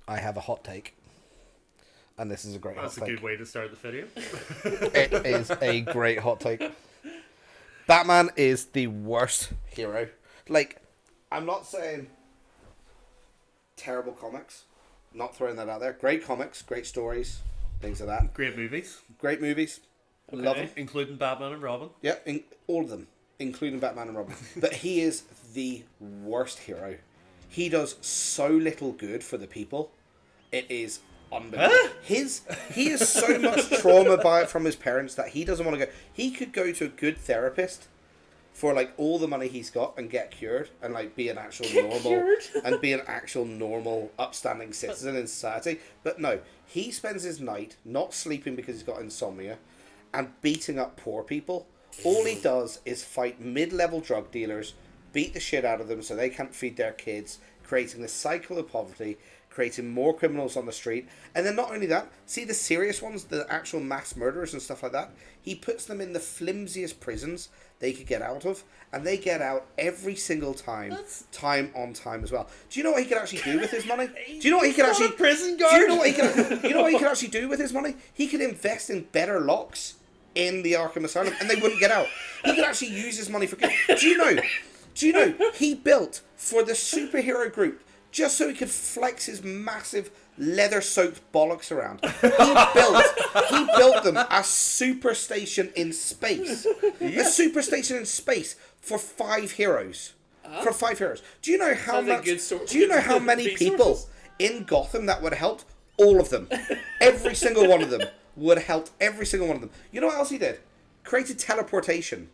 I have a hot take. And this is a great hot That's take. a good way to start the video. It is a great hot take. Batman is the worst hero. Like, I'm not saying terrible comics. Not throwing that out there. Great comics, great stories, things like that. Great movies. Great movies. Okay. Love them. Including Batman and Robin. Yeah, all of them, including Batman and Robin. But he is the worst hero. He does so little good for the people. It is unbelievable. He has so much trauma from his parents that he doesn't want to go. He could go to a good therapist for like all the money he's got and get cured and like be an actual normal upstanding citizen in society. But no, he spends his night not sleeping because he's got insomnia and beating up poor people. All he does is fight mid-level drug dealers, beat the shit out of them so they can't feed their kids, creating this cycle of poverty, creating more criminals on the street. And then not only that, see the serious ones, the actual mass murderers and stuff like that, he puts them in the flimsiest prisons they could get out of, and they get out every single time, time on time as well. Do you know what he could actually do with his money? Do you know what he could actually... prison guard. Do you know what he could actually do with his money? He could invest in better locks in the Arkham Asylum, and they wouldn't get out. He could actually use his money for good. Do you know he built for the superhero group just so he could flex his massive leather-soaked bollocks around. He built them a super station in space. A super station in space for 5 heroes. For 5 heroes. Do you know how many people in Gotham that would have helped? All of them. Every single one of them would have helped every single one of them. You know what else he did? Created teleportation.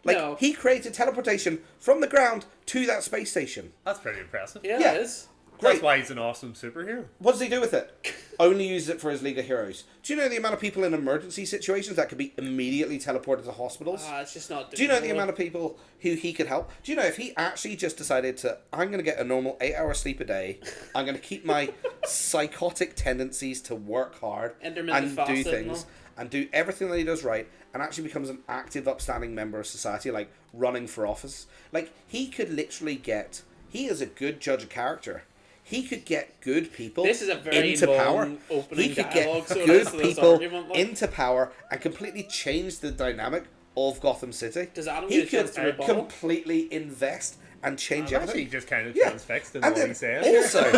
Like, he created teleportation from the ground to that space station. That's pretty impressive. Yeah, it is. Great. That's why he's an awesome superhero. What does he do with it? Only uses it for his League of Heroes. Do you know the amount of people in emergency situations that could be immediately teleported to hospitals? It's just not. Do you know the amount of people who he could help? Do you know if he actually just decided to, I'm going to get a normal 8-hour sleep a day, I'm going to keep my psychotic tendencies to work hard and do things, and do everything that he does right, and actually becomes an active, upstanding member of society, like running for office. Like, he could literally get, he is a good judge of character. He could get good people this is a very into power. Opening He could dialogue, get so good this people argument, like. into power and completely change the dynamic of Gotham City. Does Adam he get a chance to could rebuttal? completely invest and change I'm actually everything. just kind of Yeah. transfixed in And what then he's saying.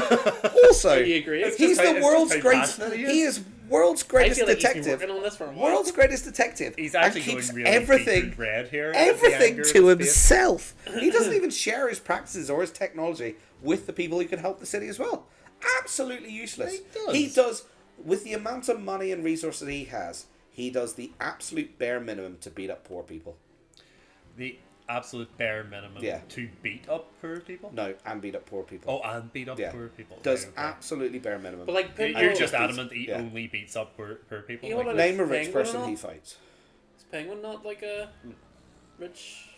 also, Do you agree? It's he's just how- the it's world's just how greatest. passionate He is world's I greatest feel like he's been detective. working on this for a while. World's greatest detective. He's and actually keeps going really everything, deep and red here. everything to himself. He doesn't even share his practices or his technology with the people who can help the city as well. Absolutely useless. He does. With the amount of money and resources he has, he does the absolute bare minimum to beat up poor people. The absolute bare minimum to beat up poor people? No, and beat up poor people. Oh, and beat up poor people. Does Right, okay. absolutely bare minimum. But like, You're just adamant he Yeah. only beats up poor people? You know like, what Name a Is rich Penguin person and he all? fights. Is Penguin not like a rich?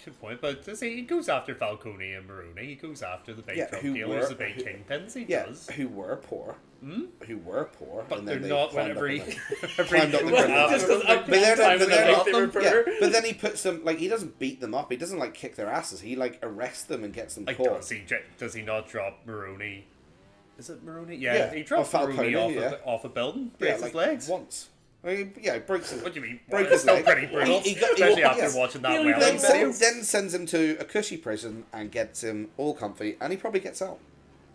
Good point, but does he goes after Falcone and Maroni. He goes after the big drug who dealers, were- the big kingpins. He Yeah, does. who were poor. Who were poor. But and they're then they not climbed whenever up he... on them. every- Climbed up the Well, criminal Just as But they're time not, in the they're night not, they were yeah, poor. but then he puts them, like, he doesn't beat them up. He doesn't, like, kick their asses. He, like, arrests them and gets them Like, caught. does he not drop Maroni? Is it Maroni? Yeah, Yeah, he drops or Maroni Falcone, off a building, Yeah, breaks like, his legs. once. I mean, yeah, he breaks his... What do you mean? Broke It's his still leg. pretty brutal, He especially after yes. watching that He Welling only video. Then sends him to a cushy prison and gets him all comfy, and he probably gets out.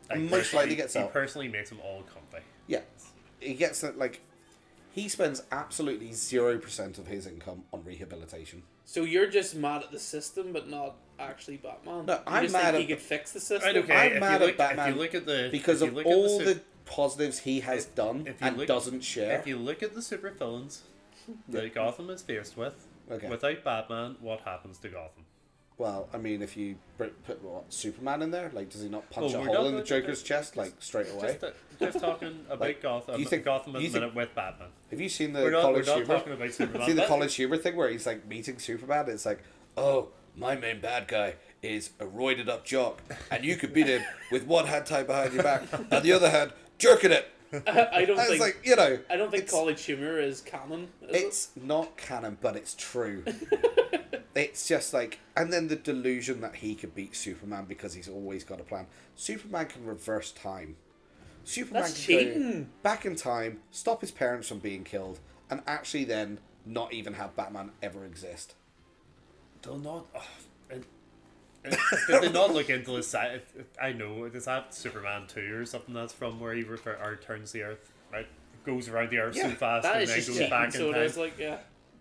Like, Most likely gets He out. personally makes them all comfy. Yeah. He gets it, like... He spends absolutely 0% of his income on rehabilitation. So you're just mad at the system, but not actually Batman. No, you I'm just mad think at he could fix the system. Right, okay. I'm if mad you at look, Batman if you look at the because if of you look at all the, the positives he has done if you and look- doesn't share. If you look at the super villains that Gotham is faced with, Okay. without Batman, what happens to Gotham? Well, I mean, if you put Superman in there, like, does he not punch Oh, a we're hole not in the going- Joker's chest, like, straight away? Just talking about Like, Gotham. you think- Gotham at you the think- minute with Batman. Have you seen the We're not College Humor? talking about Superman. See the but- College Humor thing where he's, like, meeting Superman? It's like, oh, my main bad guy is a roided up jock, and you could beat him with one hand tied behind your back, and the other hand jerking it. I don't And it's think. like, you know... I don't think it's- college humor is canon. Is It's not canon, but it's true. It's just like, and then the delusion that he could beat Superman because he's always got a plan. Superman can reverse time. Superman That's can go cheating. back in time, stop his parents from being killed, and actually then not even have Batman ever exist. They'll not. Did they not look into the side? I know, is that Superman 2 or something that's from where he turns the Earth, right? Goes around the Earth so Yeah, fast That and is then just goes cheating. back So in it time. is like, yeah.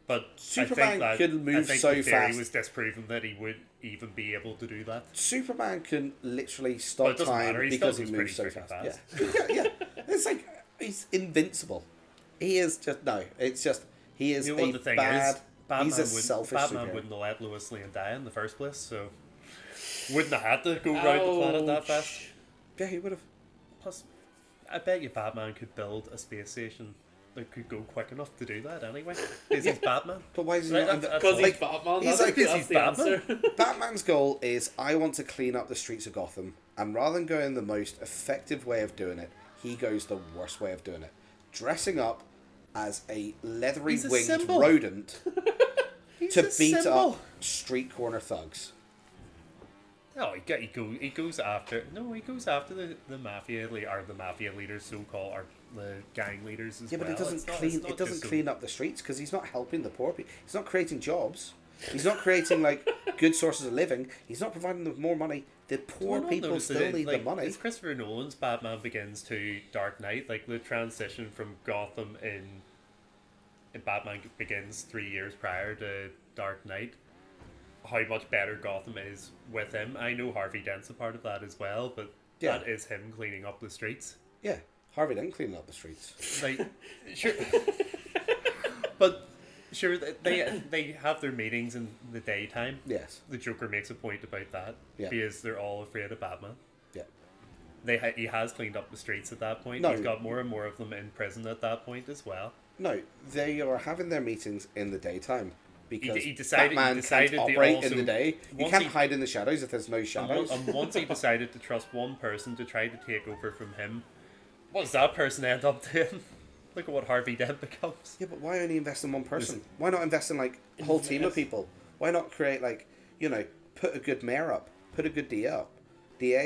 But Superman I think could move so the theory fast. was disproven that he would even be able to do that. Superman can literally But stop it doesn't time matter, he because still he goes moves so pretty fast. freaking Yeah. It's like he's invincible. He is just no. It's just he is You know what a the thing bad. is? Batman he's a wouldn't, selfish Batman superhero. wouldn't have let Lois Lane die in the first place, so wouldn't have had to go round the planet that fast. Yeah, he would have. Plus, I bet you Batman could build a space station that could go quick enough to do that anyway. Because he's Batman. But why is he Right, not? that's Because all. he's Batman. he's That's, like- that's he's the Batman. answer. Batman's goal is I want to clean up the streets of Gotham, and rather than going the most effective way of doing it, he goes the worst way of doing it, dressing up as a leathery He's a winged symbol. rodent He's to a beat symbol. up street corner thugs. Oh, he goes after the mafia or the mafia leaders, so called, or the gang leaders as Yeah, but well. it doesn't It's not- clean. it's not It doesn't just some- clean up the streets because he's not helping the poor people. He's not creating jobs. He's not creating like good sources of living. He's not providing them with more money. The poor Well, not people noticed still that, need like, the money. It's Christopher Nolan's Batman Begins to Dark Knight, like the transition from Gotham in Batman Begins 3 years prior to Dark Knight. How much better Gotham is with him. I know Harvey Dent's a part of that as well, but Yeah. that is him cleaning up the streets. Yeah, Harvey didn't clean up the streets. Like, sure, but sure they have their meetings in the daytime. Yes. The Joker makes a point about that Yeah. because they're all afraid of Batman. Yeah. He has cleaned up the streets at that point. No. He's got more and more of them in prison at that point as well. No, they are having their meetings in the daytime because he decided Batman to can't operate in also- the day. You once can't he- hide in the shadows if there's no shadows. And once he decided to trust one person to try to take over from him, what does that person end up doing? Look at what Harvey Dent becomes. Yeah, but why only invest in one person? Why not invest in like a whole team of Invest. people? Why not create like, put a good mayor up, put a good DA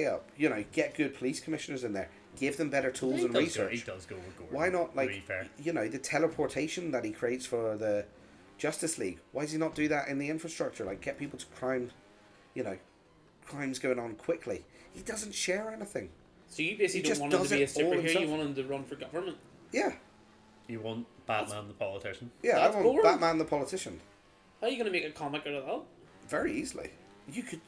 up, get good police commissioners in there, give them better tools and research. He does go with Gordon. Why not to be like fair. the teleportation that he creates for the Justice League? Why does he not do that in the infrastructure? Like get people to crimes going on quickly. He doesn't share anything. So you basically He don't just want him does to be a it all superhero, himself. you want him to run for government. Yeah, You want Batman the politician? yeah. That's I want boring. Batman the politician How are you going to make a comic out of that? very easily. You could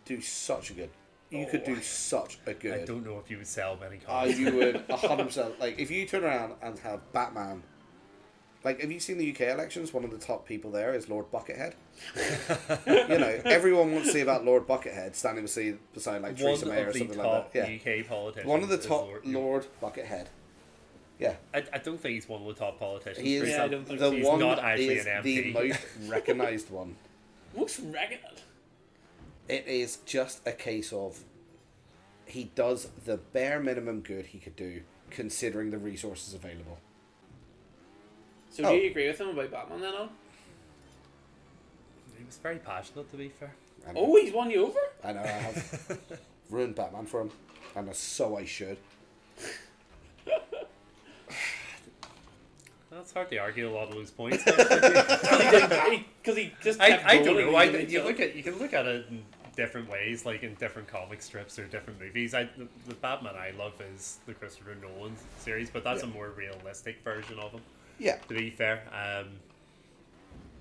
do such a good. You could do such a good. I don't know if you would sell many comics. You would 100%. Like if you turn around and have Batman. Like, have you seen the UK elections? One of the top people there is Lord Buckethead. Everyone wants to see about Lord Buckethead standing beside like Theresa One May or of the something top like that. Yeah, UK politicians. one of the is top Lord Buckethead. Yeah, I don't think he's one of the top politicians. he for is Yeah, I example. don't think the so. He's one not that actually is an the MP. most recognised one. Most regular. It is just a case of he does the bare minimum good he could do, considering the resources available. So Oh. do you agree with him about Batman then, Alan? He was very passionate, to be fair. I know, Oh, he's won you over? I know I have ruined Batman for him, and so I should. That's hard to argue a lot of those points. Because he just kept I don't going know. and going You until- you can look at it in different ways, like in different comic strips or different movies. The Batman I love is the Christopher Nolan series, but that's Yeah. a more realistic version of him. Yeah, To be fair,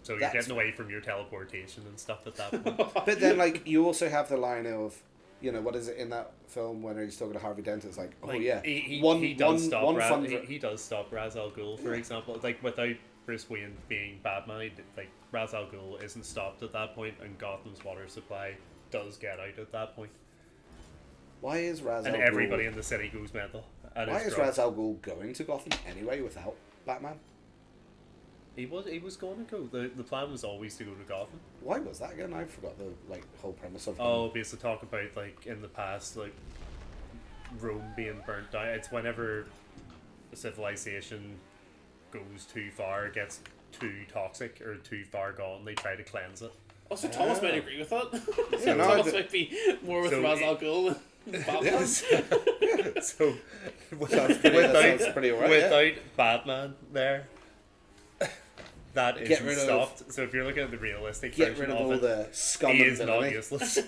so you're That's- getting away from your teleportation and stuff at that point. but then like you also have the line of, what is it in that film when he's talking to Harvey Dent? It's like, oh Like, yeah, he does stop. fund- He does stop Ra's al Ghul, for example. Like without Bruce Wayne being Batman, like Ra's al Ghul isn't stopped at that point, and Gotham's water supply does get out at that point, Why is Ra's al and Ghul? everybody in the city goes mental. And Why it's is drugs. Ra's al Ghul going to Gotham anyway without Batman? He was going to go. The plan was always to go to Gotham. Why was that again? I forgot the whole premise of. Oh, because to talk about like in the past, like Rome being burnt down. It's whenever a civilization goes too far, gets too toxic or too far gone, they try to cleanse it. Also, Thomas might agree with that. Yeah, no, Thomas I d- might be more with So Ra's al Ghul. Batman. So Sounds pretty alright. without Batman there, that Get isn't rid of- stopped. So if you're looking at the realistic Get version rid of of all it, the scum he and is not villainy. useless.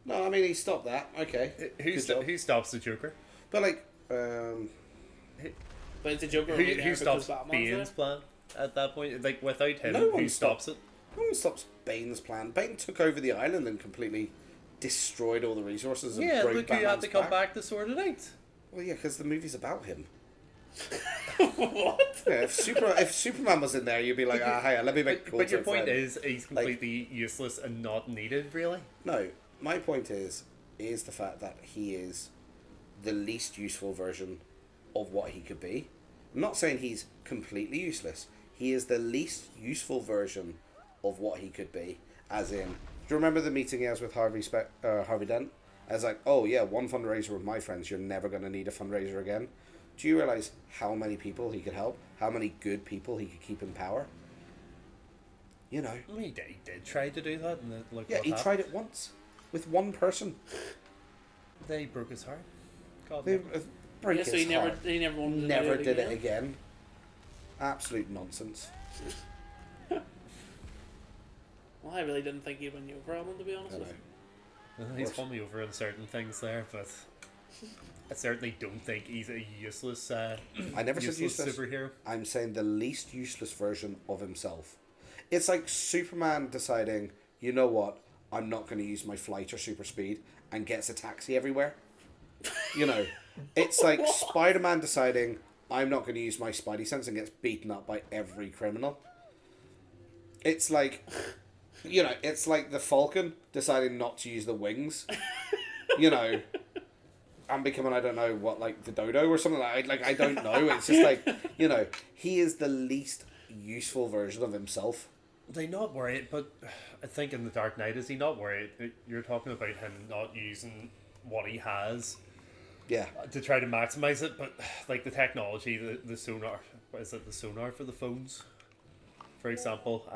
No, I mean he stopped that. Okay. Good job. Who stops the Joker? But like, But it's a Joker. Who, only there who because stops Batman's Bane's there. plan at that point? Like without him, No one who stops it? no one stops Bane's plan. Bane took over the island and completely destroyed all the resources and Yeah, broke look who had Batman's to come back to sort it out. Well, yeah, because the movie's about him. What? Yeah, if Superman was in there, you'd be like, hey, let me make cool. But your to a point friend. is, he's completely useless and not needed, really. No, my point is the fact that he is the least useful version of what he could be. I'm not saying he's completely useless. He is the least useful version of what he could be. As in, do you remember the meeting he has with Harvey Dent? I was like, oh yeah, one fundraiser with my friends, you're never going to need a fundraiser again. Do you realise how many people he could help? How many good people he could keep in power? You know. I mean, he did try to do that, and look Yeah, what he happened. tried it once. With one person. They broke his heart. God, They no. break Yeah, so his he never, heart. he never wanted to Never do did it again. Absolute nonsense. Well, I really didn't think he'd win you over, Alan, to be honest I with know. you. He's course. won me over on certain things there, but I certainly don't think he's a useless, I never said useless. superhero. I'm saying the least useless version of himself. It's like Superman deciding, you know what, I'm not going to use my flight or super speed, and gets a taxi everywhere. You know, it's like Spider-Man deciding, I'm not going to use my spidey sense, and gets beaten up by every criminal. It's like, you know, it's like the Falcon deciding not to use the wings. You know, and becoming, I don't know what, like the Dodo or something like I don't know. It's just like, you know, he is the least useful version of himself. They not worried, but I think in the Dark Knight, is he not worried? You're talking about him not using what he has Yeah. to try to maximize it, but like the technology, the sonar, what is it, the sonar for the phones, for example,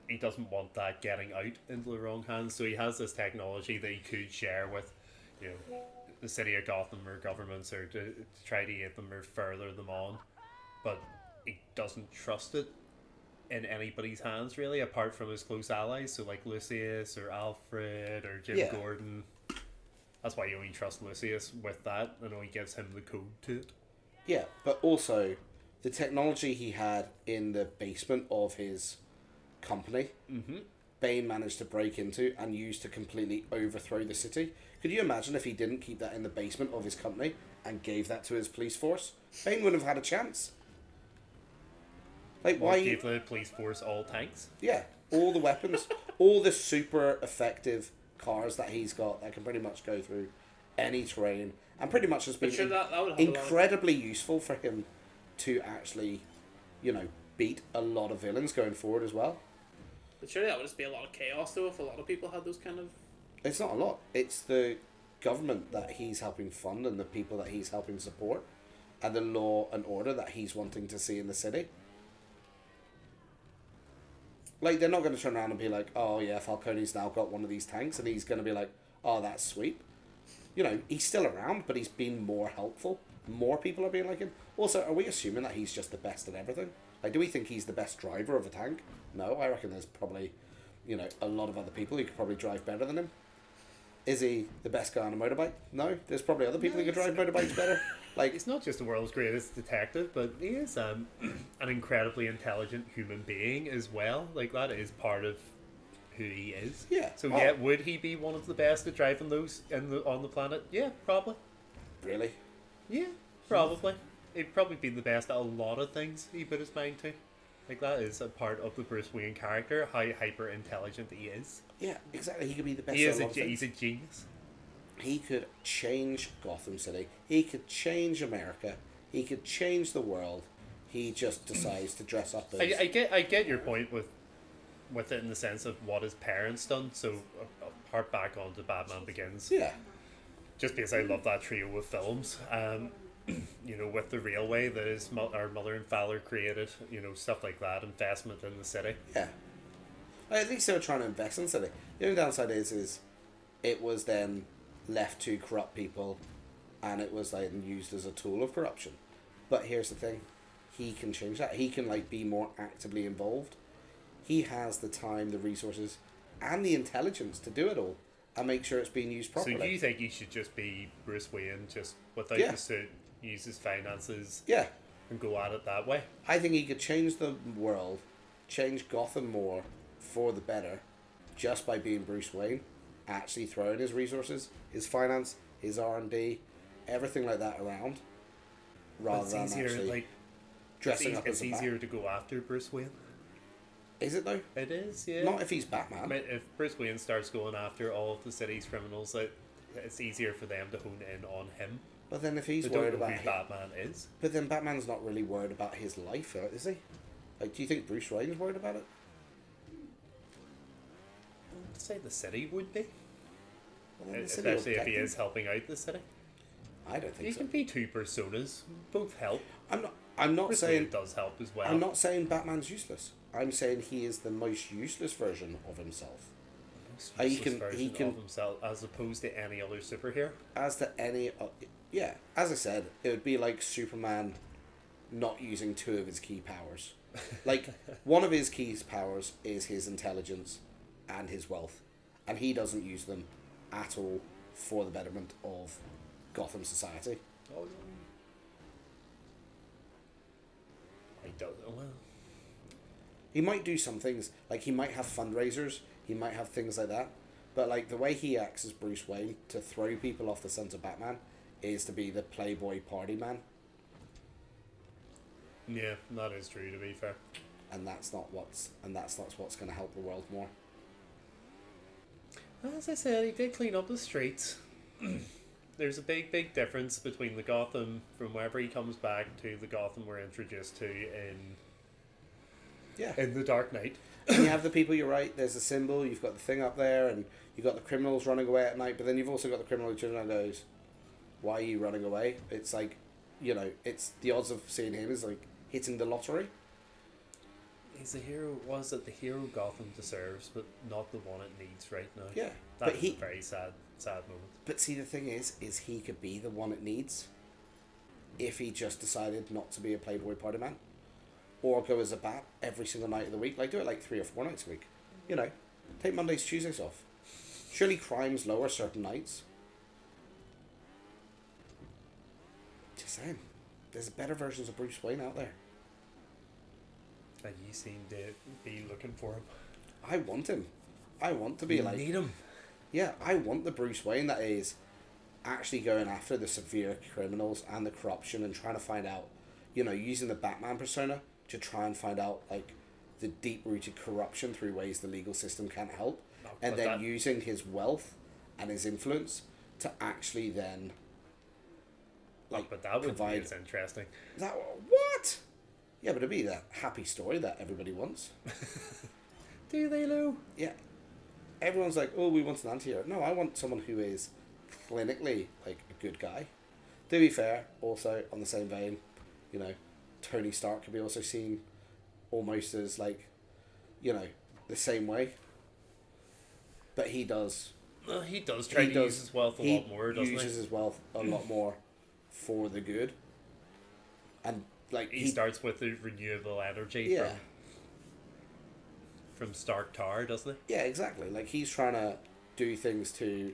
he doesn't want that getting out into the wrong hands, so he has this technology that he could share with, you know, the city of Gotham or governments, or to try to aid them or further them on, but he doesn't trust it in anybody's hands really, apart from his close allies, so like Lucius or Alfred or Jim Yeah. Gordon. That's why you only trust Lucius with that, and only gives him the code to it. Yeah, but also the technology he had in the basement of his company, Bane managed to break into and use to completely overthrow the city. Could you imagine if he didn't keep that in the basement of his company and gave that to his police force? Bane wouldn't have had a chance. Like, Or why? give the police force all tanks. Yeah, all the weapons, all the super effective cars that he's got that can pretty much go through any terrain, and pretty much has been But sure, that would have incredibly useful for him to actually, you know, beat a lot of villains going forward as well. But surely that would just be a lot of chaos, though, if a lot of people had those kind of... It's not a lot. It's the government that he's helping fund and the people that he's helping support, and the law and order that he's wanting to see in the city. Like, they're not going to turn around and be like, oh yeah, Falcone's now got one of these tanks, and he's going to be like, oh, that's sweet. You know, he's still around, but he's been more helpful. More people are being like him. Also, are we assuming that he's just the best at everything? Like, do we think he's the best driver of a tank? No, I reckon there's probably, you know, a lot of other people who could probably drive better than him. Is he the best guy on a motorbike? No, there's probably other people who could drive motorbikes better. Like, He's not just the world's greatest detective, but he is an incredibly intelligent human being as well. Like, that is part of who he is. Yeah. So Oh. yeah, would he be one of the best at driving those on the planet? Yeah, probably. really? Yeah, probably. He'd probably be the best at a lot of things he put his mind to. Like, that is a part of the Bruce Wayne character, how hyper intelligent he is. Yeah, exactly. He could be the best He at is a lot of things. he's a genius. He could change Gotham City. He could change America. He could change the world. He just decides to dress up as... I get your point with it in the sense of what his parents done. So harp back on to Batman Begins. Yeah. Just because I love that trio of films. You know, with the railway that our mother and father created. You know, stuff like that. Investment in the city. Yeah. At least they were trying to invest in the city. The only downside is it was then left to corrupt people, and it was like used as a tool of corruption. But here's the thing, he can change that. He can like be more actively involved. He has the time, the resources, and the intelligence to do it all and make sure it's being used properly. So do you think he should just be Bruce Wayne, just without Yeah. the suit, use his finances, Yeah, and go at it that way? I think he could change the world, change Gotham more for the better, just by being Bruce Wayne, actually throwing his resources, his finance, his R&D, everything like that around, rather It's than easier, actually like dressing up it's as a easier Bat. to go after Bruce Wayne. Is it though? It is, yeah. Not if he's I Batman. mean, if Bruce Wayne starts going after all of the city's criminals, it's easier for them to hone in on him. But then if he's They don't worried know about who him, Batman is. but then Batman's not really worried about his life, is he? Like, do you think Bruce Wayne's worried about it? I'd say the city would be, Well, then the city will especially if he protect him. is helping out the city. I don't think You so. can be two personas, both help. I'm not Bruce saying. Wayne does help as well. I'm not saying Batman's useless. I'm saying he is the most useless version of himself. He Useless can- version he can- of himself as opposed to any other superhero. As to any, yeah, as I said, it would be like Superman not using two of his key powers. Like, one of his key powers is his intelligence and his wealth, and he doesn't use them at all for the betterment of Gotham society. Oh, I don't know. Well, He might do some things, like he might have fundraisers, he might have things like that, but like the way he acts as Bruce Wayne to throw people off the scent of Batman is to be the playboy party man, yeah, that is true. To be fair, and that's not what's going to help the world more. as I said, he did clean up the streets. There's a big difference between the Gotham from wherever he comes back to the Gotham we're introduced to Yeah. in the Dark Knight. And you have the people, you're right, there's a symbol, you've got the thing up there, and you've got the criminals running away at night, but then you've also got the criminal who turns around and goes, why are you running away? It's like, it's the odds of seeing him is like hitting the lottery. He's the hero. Was it the hero Gotham deserves, but not the one it needs right now? Yeah. That's But he, a very sad moment. but see, the thing is he could be the one it needs if he just decided not to be a playboy party man. Or go as a Bat every single night of the week. Like, do it like 3 or 4 nights a week. Take Mondays, Tuesdays off. Surely crime's lower certain nights. Just saying. There's better versions of Bruce Wayne out there. And you seem to be looking for him. I want him. I want to be like... need him. Yeah, I want the Bruce Wayne that is actually going after the severe criminals and the corruption and trying to find out, using the Batman persona to try and find out, like, the deep-rooted corruption through ways the legal system can't help. No, And but then using his wealth and his influence to actually then, like, But that would be provide... as interesting. That, what? Yeah, but it'd be that happy story that everybody wants. Do they, Lou? Yeah. Everyone's like, oh, we want an anti-hero. No, I want someone who is clinically, like, a good guy. To be fair, also, on the same vein, Tony Stark could be also seen almost as, like, the same way. But he does. He does try to use his wealth a lot more, doesn't he uses his wealth a lot more for the good. And, like, he starts with the renewable energy Yeah. from Stark Tower, doesn't he? Yeah, exactly. Like, he's trying to do things to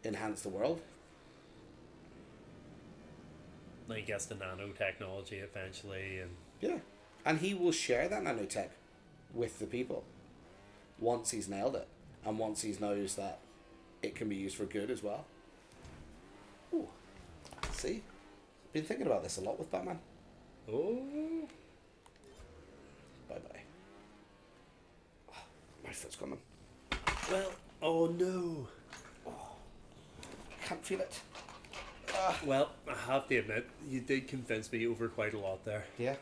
enhance the world. Like, he gets the nanotechnology eventually, and Yeah. And he will share that nanotech with the people once he's nailed it. And once he knows that it can be used for good as well. Ooh. See? Been thinking about this a lot with Batman. oh, Bye-bye. My foot's gone. well, oh no. Can't feel it. Well, I have to admit, you did convince me over quite a lot there, Yeah.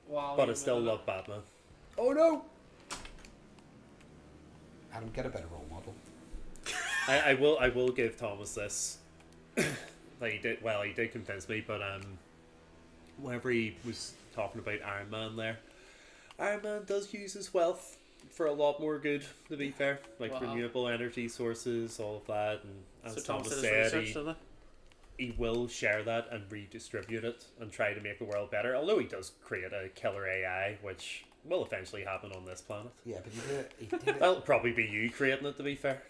Wow. but I still love Batman. Oh no. Adam, get a better role model. I will give Thomas this. Like he did convince me, but whenever he was talking about Iron Man there, Iron Man does use his wealth for a lot more good, to be fair. Like Wow. renewable energy sources, all of that, and as So Tom Thomas did his said, research, didn't he will share that and redistribute it and try to make the world better. Although he does create a killer AI, which will eventually happen on this planet. Yeah, but he did it. That'll probably be you creating it, to be fair.